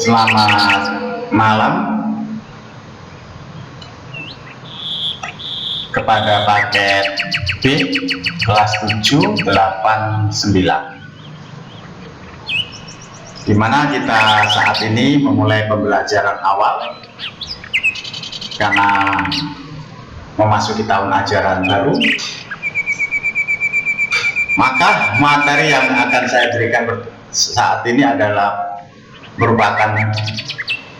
Selamat malam kepada paket B kelas 7, 8, 9, di mana kita saat ini memulai pembelajaran awal karena memasuki tahun ajaran baru. Maka materi yang akan saya berikan saat ini adalah merupakan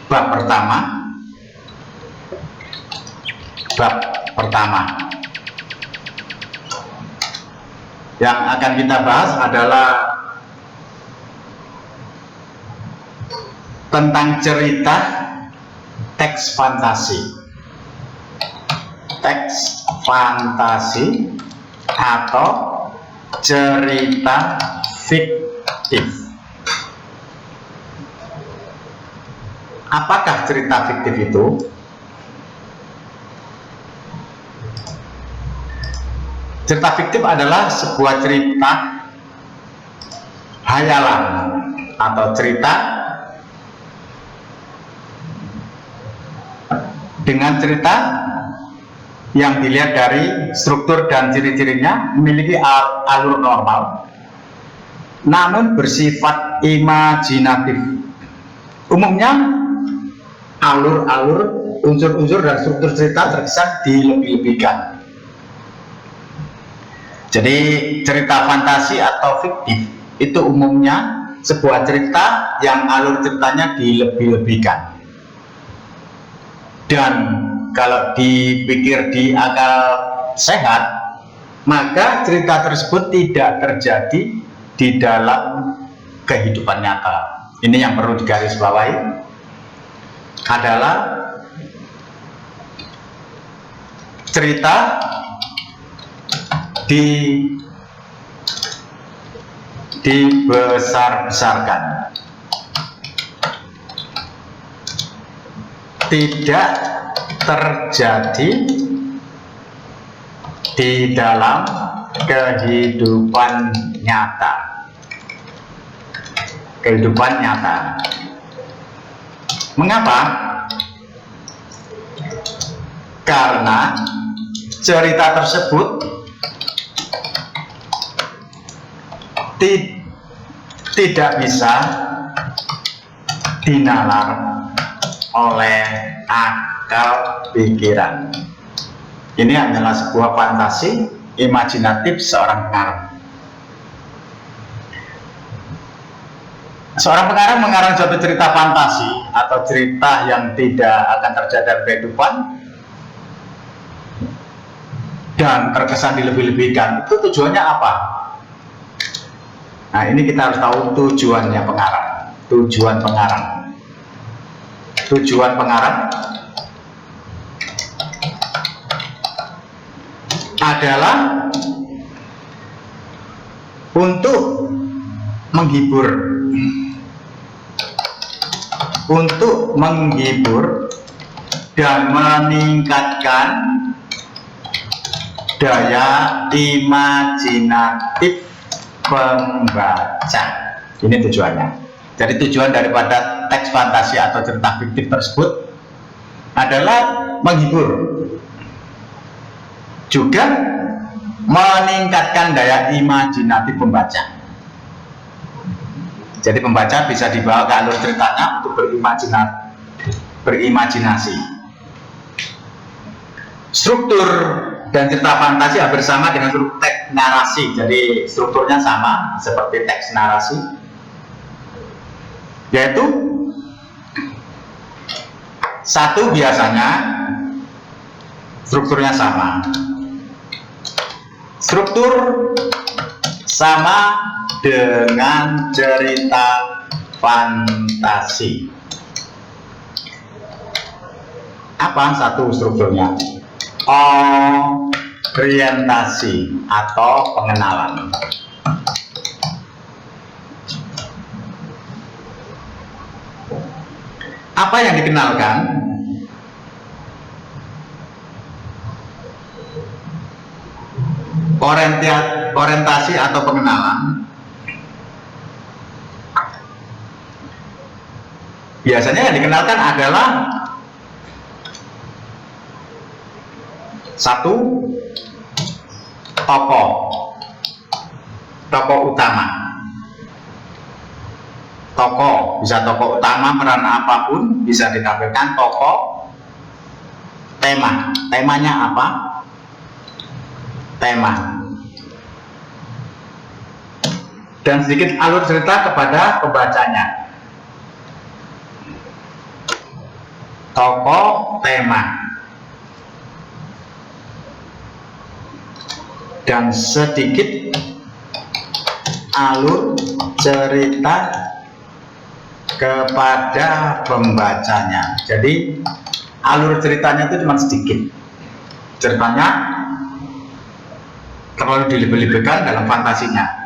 bab pertama. Yang akan kita bahas adalah tentang cerita teks fantasi. Teks fantasi atau cerita fiktif. Apakah cerita fiktif itu? Cerita fiktif adalah sebuah cerita hayalan atau cerita dengan cerita yang dilihat dari struktur dan ciri-cirinya memiliki alur normal, namun bersifat imajinatif. Umumnya alur-alur, unsur-unsur dan struktur cerita terkesan dilebih-lebihkan. Jadi cerita fantasi atau fiktif itu umumnya sebuah cerita yang alur ceritanya dilebih-lebihkan. Dan kalau dipikir di akal sehat, maka cerita tersebut tidak terjadi di dalam kehidupan nyata. Ini yang perlu digarisbawahi adalah cerita dibesar-besarkan, tidak terjadi di dalam kehidupan nyata. Mengapa? Karena cerita tersebut tidak bisa dinalar oleh akal pikiran. Ini adalah sebuah fantasi imajinatif seorang pengarang. Seorang pengarang mengarang suatu cerita fantasi atau cerita yang tidak akan terjadi dalam kehidupan dan terkesan dilebih-lebihkan. Itu tujuannya apa? Nah, ini kita harus tahu tujuannya pengarang. Tujuan pengarang adalah untuk menghibur dan meningkatkan daya imajinatif pembaca. Ini tujuannya. Jadi tujuan daripada teks fantasi atau cerita fiktif tersebut adalah menghibur, juga meningkatkan daya imajinatif pembaca. Jadi pembaca bisa dibawa ke alur ceritanya untuk berimajinasi. Struktur dan cerita fantasi hampir sama dengan struktur teks narasi. Jadi strukturnya sama seperti teks narasi, yaitu satu biasanya strukturnya sama. Struktur sama dengan cerita fantasi. Apa satu strukturnya? Orientasi atau pengenalan. Apa yang dikenalkan? Orientasi atau pengenalan biasanya yang dikenalkan adalah satu tokoh utama. Tokoh bisa tokoh utama, peran apapun bisa ditampilkan. Tokoh, temanya apa? Tema. Dan sedikit alur cerita kepada pembacanya. Tokoh, tema, dan sedikit alur cerita kepada pembacanya. Jadi alur ceritanya itu cuma sedikit. Ceritanya terlalu dilebih-lebihkan dalam fantasinya.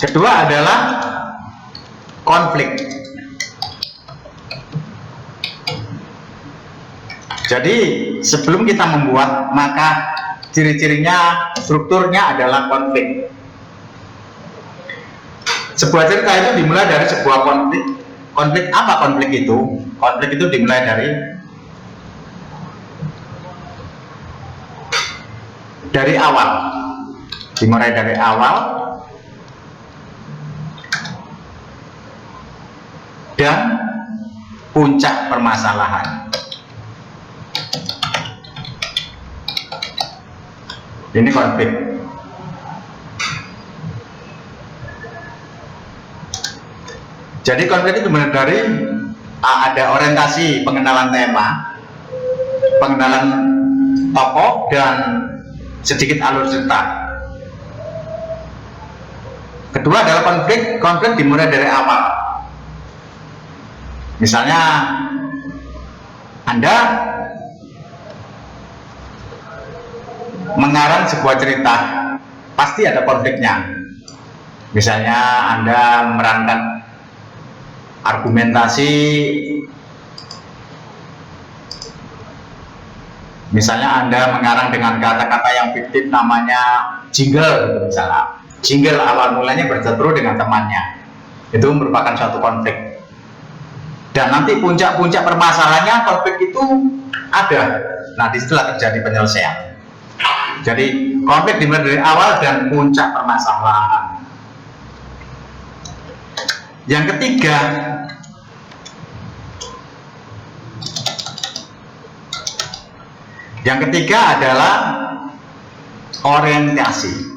Kedua adalah konflik. Jadi sebelum kita membuat, maka ciri-cirinya, strukturnya adalah konflik. Sebuah cerita itu dimulai dari sebuah konflik. Konflik apa konflik itu? Konflik itu dimulai dari awal. Dimulai dari awal dan puncak permasalahan. Ini konflik. Jadi konflik itu benar dari ada orientasi pengenalan tema, pengenalan tokoh, dan sedikit alur cerita. Kedua adalah konflik dimulai dari awal. Misalnya Anda mengarang sebuah cerita, pasti ada konfliknya. Misalnya Anda menerangkan argumentasi, misalnya Anda mengarang dengan kata-kata yang fiktif namanya jingle, misalnya jingle awal mulanya berseteru dengan temannya, itu merupakan suatu konflik. Dan nanti puncak-puncak permasalahannya konflik itu ada. Nah, disitulah terjadi penyelesaian. Jadi konflik dimulai dari awal dan puncak permasalahan. Yang ketiga adalah orientasi.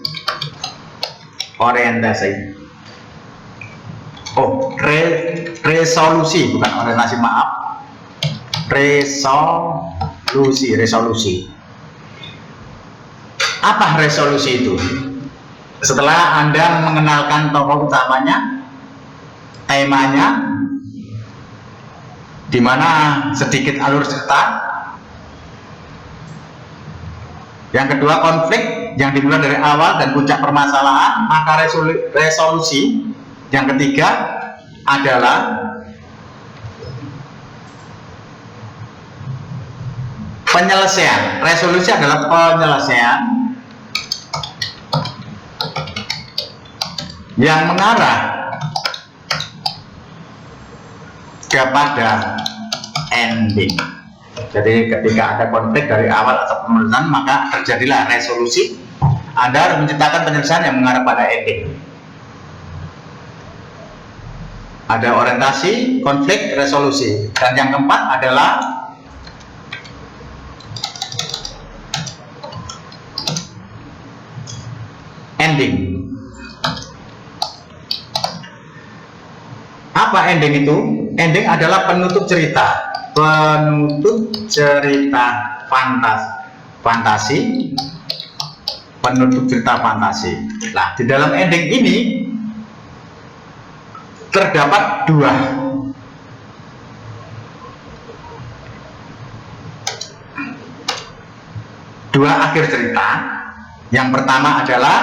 Resolusi, bukan orientasi, maaf. Resolusi. Apa resolusi itu? Setelah Anda mengenalkan tokoh utamanya, temanya, di mana sedikit alur cerita. Yang kedua konflik yang dimulai dari awal dan puncak permasalahan, maka resolusi. Yang ketiga adalah penyelesaian. Resolusi adalah penyelesaian yang mengarah kepada ending. Jadi ketika ada konflik dari awal atau penyelesaian, maka terjadilah resolusi. Anda harus menciptakan penyelesaian yang mengarah pada ending. Ada orientasi, konflik, resolusi. Dan yang keempat adalah ending. Apa ending itu? Ending adalah penutup cerita. Penutup cerita fantasi. Penutup cerita fantasi. Nah, di dalam ending ini terdapat dua akhir cerita. Yang pertama adalah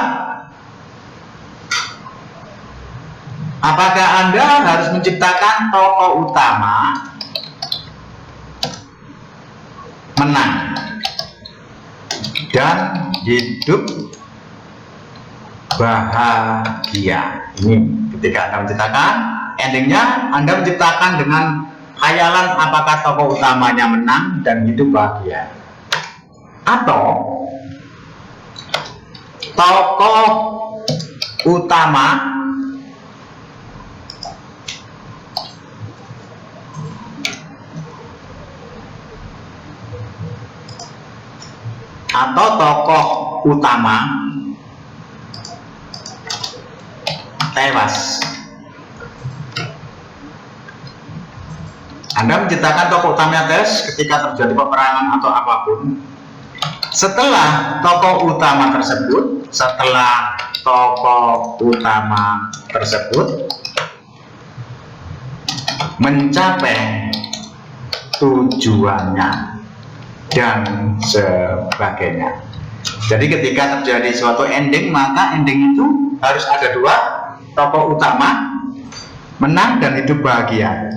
apakah Anda harus menciptakan tokoh utama menang dan hidup bahagia. Ini ketika Anda menciptakan, endingnya Anda menciptakan dengan khayalan apakah tokoh utamanya menang dan hidup bahagia, atau tokoh utama tewas. Anda menciptakan tokoh utamanya tewas ketika terjadi peperangan atau apapun. Setelah tokoh utama tersebut mencapai tujuannya dan sebagainya. Jadi ketika terjadi suatu ending, maka ending itu harus ada dua, tokoh utama menang dan hidup bahagia.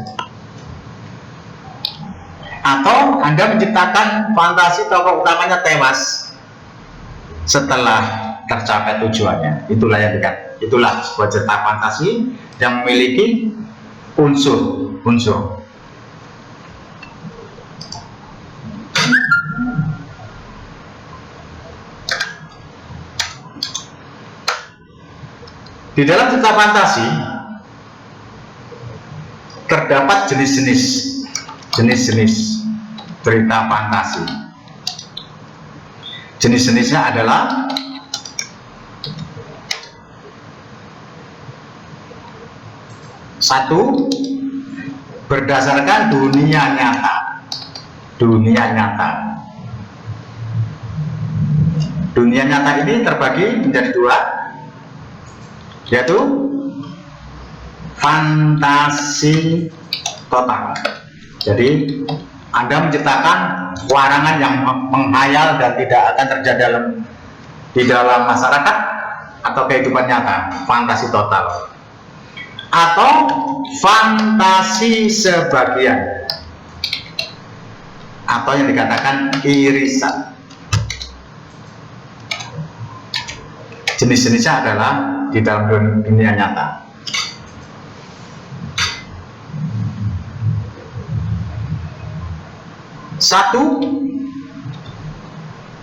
Atau Anda menciptakan fantasi tokoh utamanya tewas setelah tercapai tujuannya. Itulah yang dekat. Itulah sebuah cerita fantasi yang memiliki unsur. Di dalam cerita fantasi terdapat jenis-jenis cerita fantasi. Jenis-jenisnya adalah satu, berdasarkan dunia nyata. Dunia nyata ini terbagi menjadi dua, yaitu fantasi total. Jadi Anda menciptakan warangan yang menghayal dan tidak akan terjadi di dalam masyarakat atau kehidupan nyata, fantasi total. Atau fantasi sebagian, atau yang dikatakan irisan. Jenis-jenisnya adalah di dalam dunia nyata. Satu,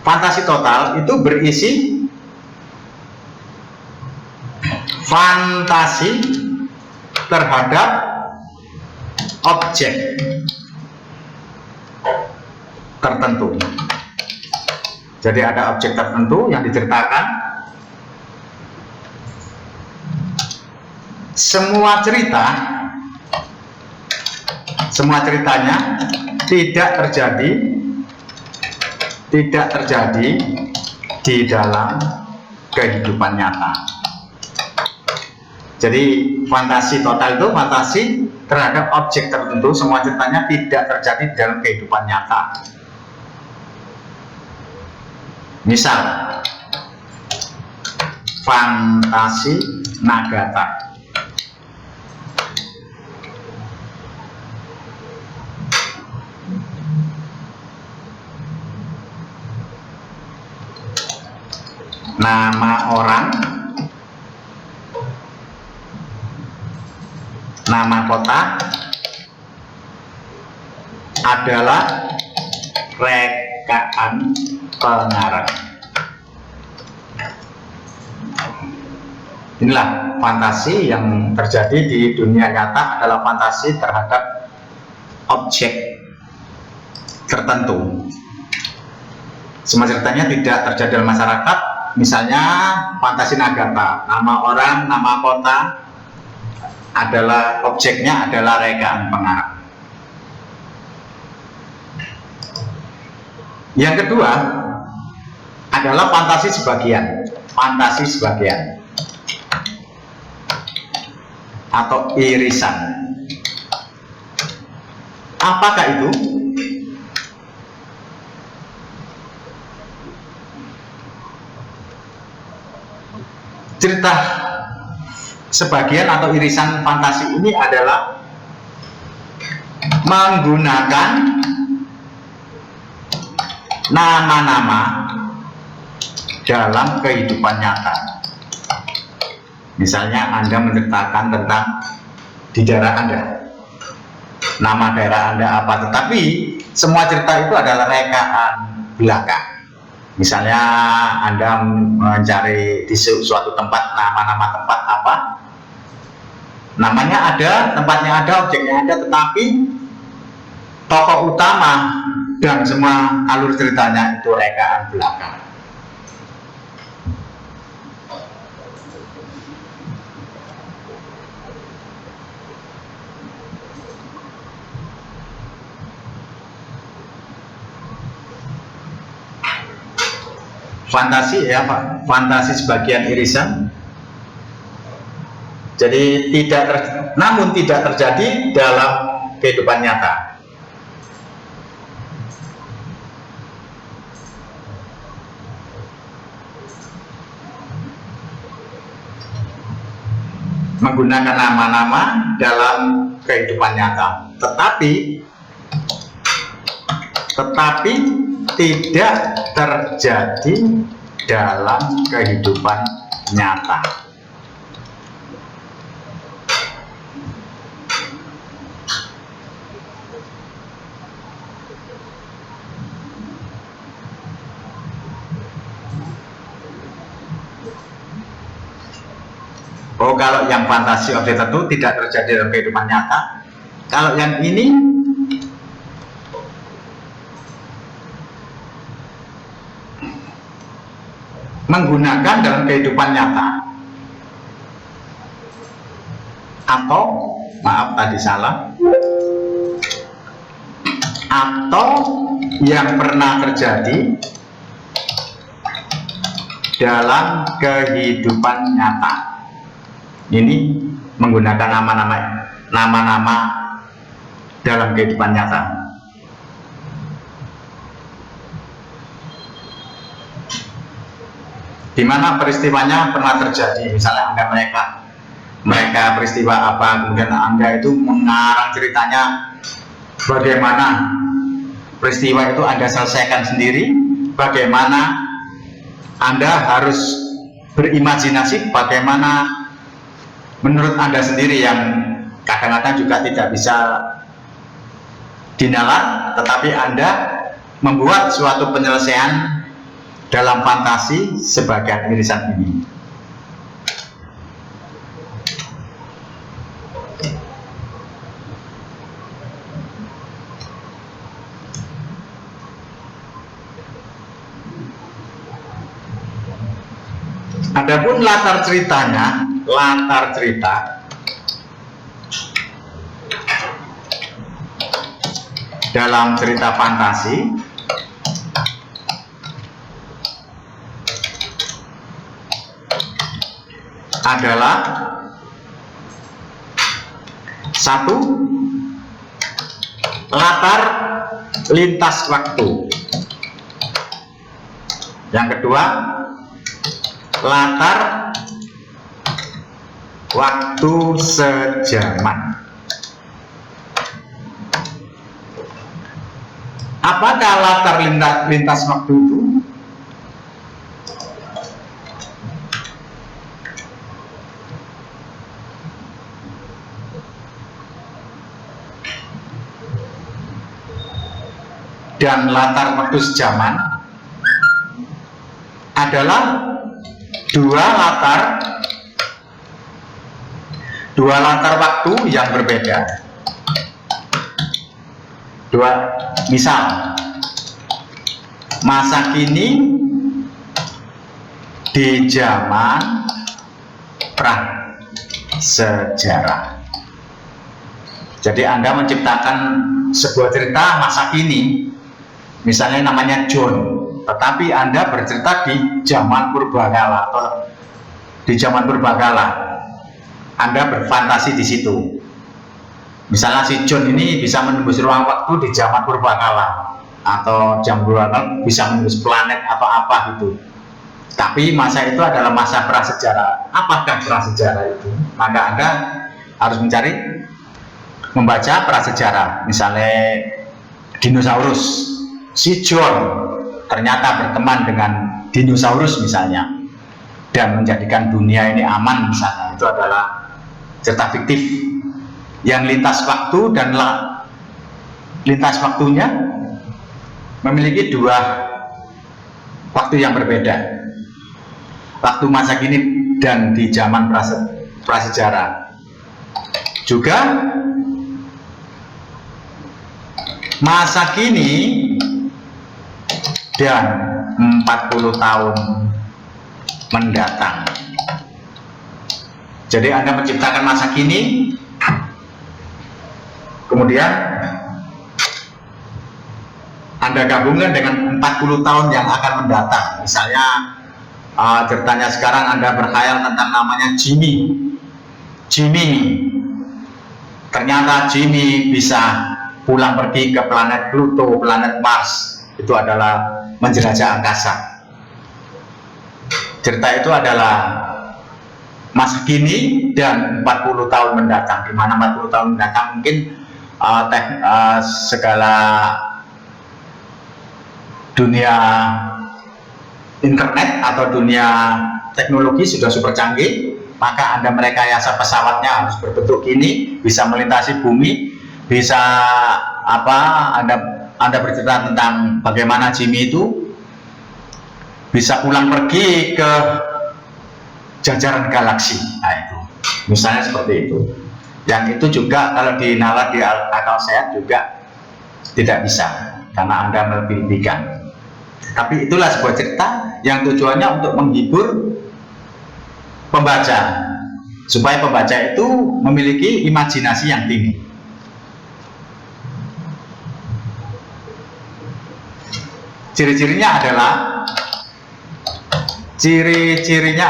fantasi total itu berisi fantasi terhadap objek tertentu. Jadi ada objek tertentu yang diceritakan. Semua ceritanya tidak terjadi di dalam kehidupan nyata. Jadi fantasi total itu fantasi terhadap objek tertentu, semua ceritanya tidak terjadi di dalam kehidupan nyata. Misal fantasi Nagata. Nama orang, nama kota adalah rekaan pengarang. Inilah fantasi yang terjadi di dunia nyata, adalah fantasi terhadap objek tertentu. Semua ceritanya tidak terjadi dalam masyarakat. Misalnya fantasi Nagata, nama orang, nama kota adalah objeknya adalah rekaan pengarang. Yang kedua adalah fantasi sebagian atau irisan. Apakah itu? Cerita sebagian atau irisan fantasi ini adalah menggunakan nama-nama dalam kehidupan nyata. Misalnya Anda menceritakan tentang di daerah Anda, nama daerah Anda apa, tetapi semua cerita itu adalah rekaan belakang. Misalnya Anda mencari di suatu tempat, nama-nama tempat apa, namanya ada, tempatnya ada, objeknya ada, tetapi tokoh utama dan semua alur ceritanya itu rekaan belakang. Fantasi ya Pak, fantasi sebagian irisan. Jadi namun tidak terjadi dalam kehidupan nyata. Menggunakan nama-nama dalam kehidupan nyata, tetapi tidak terjadi dalam kehidupan nyata. Oh, kalau yang fantasi objek tertentu tidak terjadi dalam kehidupan nyata. Kalau yang ini menggunakan dalam kehidupan nyata, atau maaf tadi salah, atau yang pernah terjadi dalam kehidupan nyata. Ini menggunakan nama-nama dalam kehidupan nyata. Di mana peristiwanya pernah terjadi, misalnya Anda mereka peristiwa apa, kemudian Anda itu mengarang ceritanya bagaimana peristiwa itu Anda selesaikan sendiri, bagaimana Anda harus berimajinasi, bagaimana menurut Anda sendiri yang kadang-kadang juga tidak bisa dinalar, tetapi Anda membuat suatu penyelesaian dalam fantasi sebagian irisan ini. Adapun latar ceritanya, latar cerita dalam cerita fantasi adalah satu, latar lintas waktu. Yang kedua, latar waktu sejaman. Apakah latar lintas waktu itu? Dan latar waktu sejaman adalah dua latar waktu yang berbeda. Misal masa kini di zaman prasejarah. Jadi Anda menciptakan sebuah cerita masa kini, misalnya namanya John, tetapi Anda bercerita di zaman purbakala atau di zaman purbakala. Anda berfantasi di situ. Misalnya si John ini bisa menembus ruang waktu di zaman purbakala, atau zaman purbakala bisa menembus planet atau apa gitu. Tapi masa itu adalah masa prasejarah. Apakah prasejarah itu? Maka Anda harus membaca prasejarah. Misalnya dinosaurus, si John ternyata berteman dengan dinosaurus misalnya dan menjadikan dunia ini aman misalnya, itu adalah cerita fiktif yang lintas waktu dan lintas waktunya memiliki dua waktu yang berbeda, waktu masa kini dan di zaman prasejarah. Juga masa kini dan 40 tahun mendatang. Jadi Anda menciptakan masa kini, kemudian Anda gabungkan dengan 40 tahun yang akan mendatang. Misalnya ceritanya sekarang Anda berkhayal tentang namanya Jimmy. Ternyata Jimmy bisa pulang pergi ke planet Pluto, planet Mars. Itu adalah menjelajah angkasa. Cerita itu adalah masa kini dan 40 tahun mendatang. Di mana 40 tahun mendatang mungkin segala dunia internet atau dunia teknologi sudah super canggih, maka Anda merekayasa pesawatnya harus berbentuk gini, bisa melintasi bumi, bisa Anda bercerita tentang bagaimana Jimmy itu bisa pulang pergi ke jajaran galaksi. Nah, itu misalnya seperti itu. Yang itu juga kalau dinalar di akal sehat juga tidak bisa, karena Anda melebih-lebihkan. Tapi itulah sebuah cerita yang tujuannya untuk menghibur pembaca, supaya pembaca itu memiliki imajinasi yang tinggi. Ciri-cirinya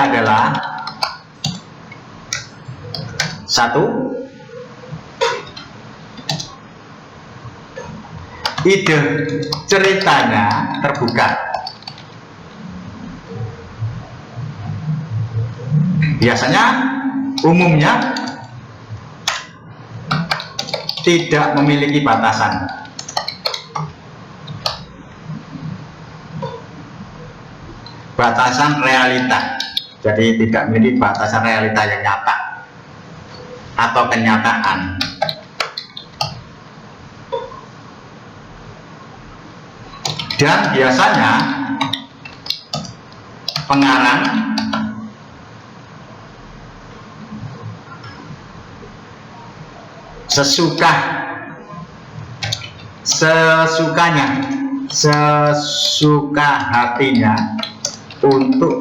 adalah satu, ide ceritanya terbuka. Biasanya umumnya tidak memiliki batasan. Batasan realita. Jadi tidak memiliki batasan realita yang nyata atau kenyataan. Dan biasanya pengarang sesuka hatinya untuk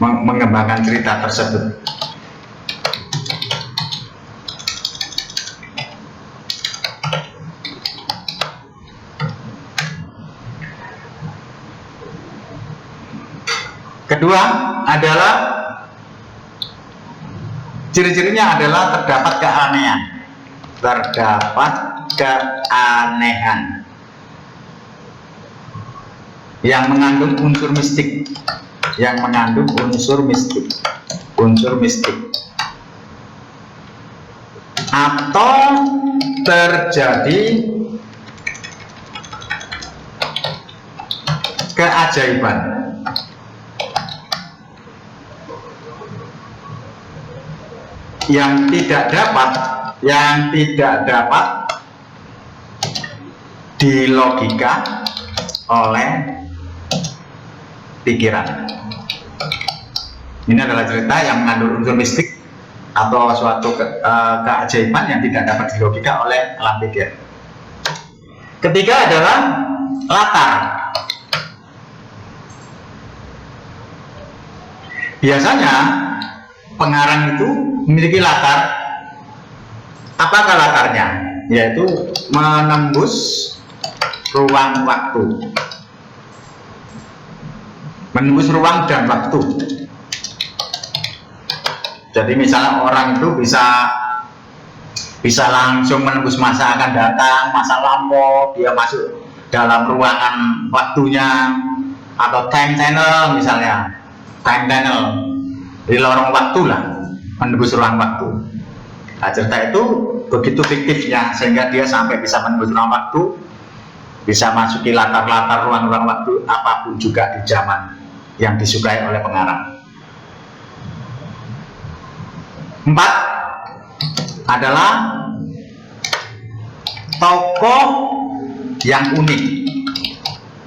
mengembangkan cerita tersebut. Kedua adalah ciri-cirinya adalah terdapat keanehan yang mengandung unsur mistik, atau terjadi keajaiban yang tidak dapat dilogika oleh pikiran. Ini adalah cerita yang mengandung unsur mistik atau suatu keajaiban yang tidak dapat dilogika oleh alam pikir. Ketiga adalah latar. Biasanya pengarang itu memiliki latar. Apakah latarnya? Yaitu menembus ruang waktu, menembus ruang dan waktu. Jadi misalnya orang itu bisa langsung menembus masa akan datang, masa lampau, dia masuk dalam ruangan waktunya, atau time tunnel misalnya, di lorong waktu lah, menembus ruang waktu. Nah, cerita itu begitu fiktifnya sehingga dia sampai bisa menembus ruang waktu, bisa masuki latar-latar ruang-ruang waktu apapun juga di zaman yang disukai oleh pengarang. 4 adalah tokoh yang unik.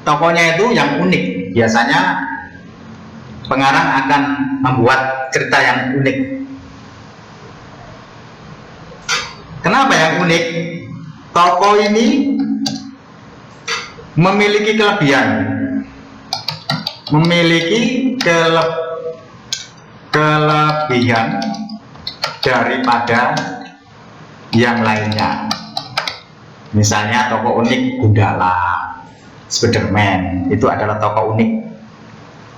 Tokohnya itu yang unik. Biasanya pengarang akan membuat cerita yang unik. Kenapa yang unik? Tokoh ini memiliki kelebihan, kelebihan daripada yang lainnya. Misalnya tokoh unik Gundala, Spiderman, itu adalah tokoh unik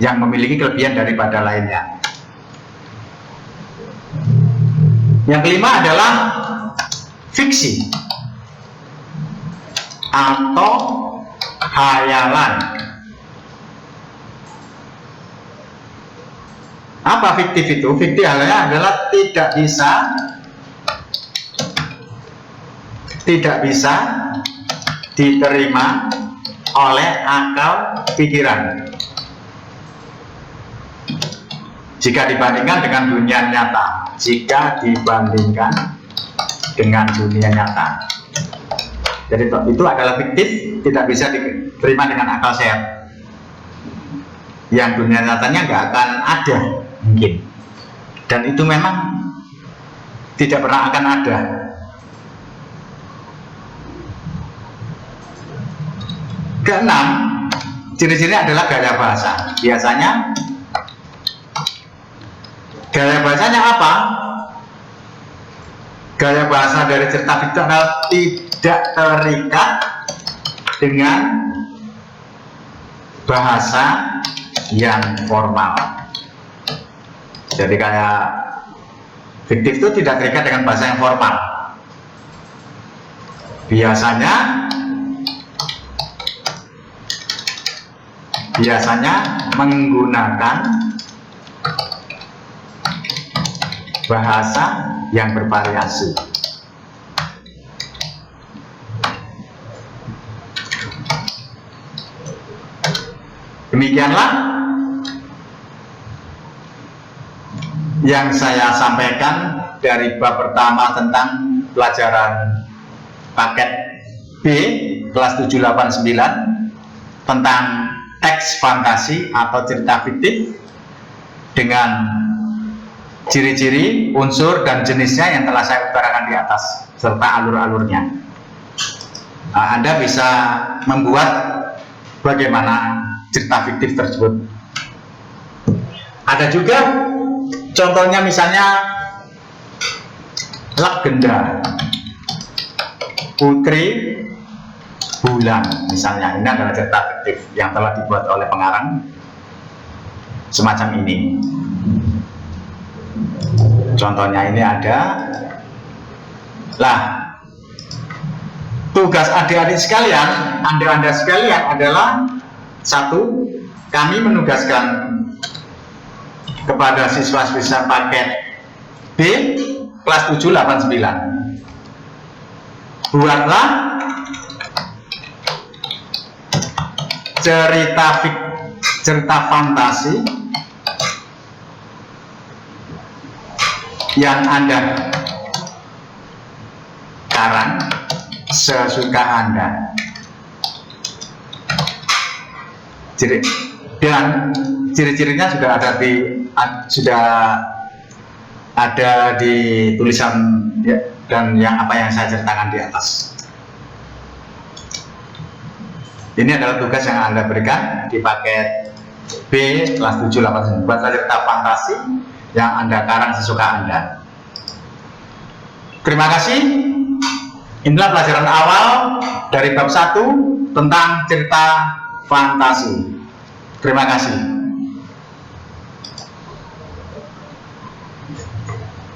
yang memiliki kelebihan daripada lainnya. Yang kelima adalah fiksi atau khayalan. Apa fiktif itu? Fiktif adalah tidak bisa diterima oleh akal pikiran jika dibandingkan dengan dunia nyata. Jadi itu adalah fiktif, tidak bisa diterima dengan akal sehat. Yang dunia nyatanya nggak akan ada mungkin, dan itu memang tidak pernah akan ada. Keenam, ciri-cirinya adalah gaya bahasa. Biasanya gaya bahasanya apa? Gaya bahasa dari cerita fiksional tidak terikat dengan bahasa yang formal. Jadi kayak fiktif itu tidak terikat dengan bahasa yang formal. Biasanya menggunakan bahasa yang bervariasi. Demikianlah yang saya sampaikan dari bab pertama tentang pelajaran paket B kelas 789 tentang teks fantasi atau cerita fiktif dengan ciri-ciri, unsur, dan jenisnya yang telah saya utarakan di atas serta alur-alurnya. Anda bisa membuat bagaimana cerita fiktif tersebut. Ada juga contohnya, misalnya legenda Putri Bulan misalnya. Ini adalah cerita fiktif yang telah dibuat oleh pengarang semacam ini. Contohnya ini ada. Lah, tugas adik-adik sekalian, anda sekalian adalah satu, kami menugaskan kepada siswa-siswa paket B kelas 789, buatlah cerita fantasi yang Anda karang sesuka Anda. Dan ciri-cirinya sudah ada di tulisan ya, dan apa yang saya ceritakan di atas. Ini adalah tugas yang Anda berikan di paket B kelas 789. Buat cerita fantasi yang Anda karang sesuka Anda. Terima kasih. Inilah pelajaran awal dari bab 1 tentang cerita fantasi. Terima kasih.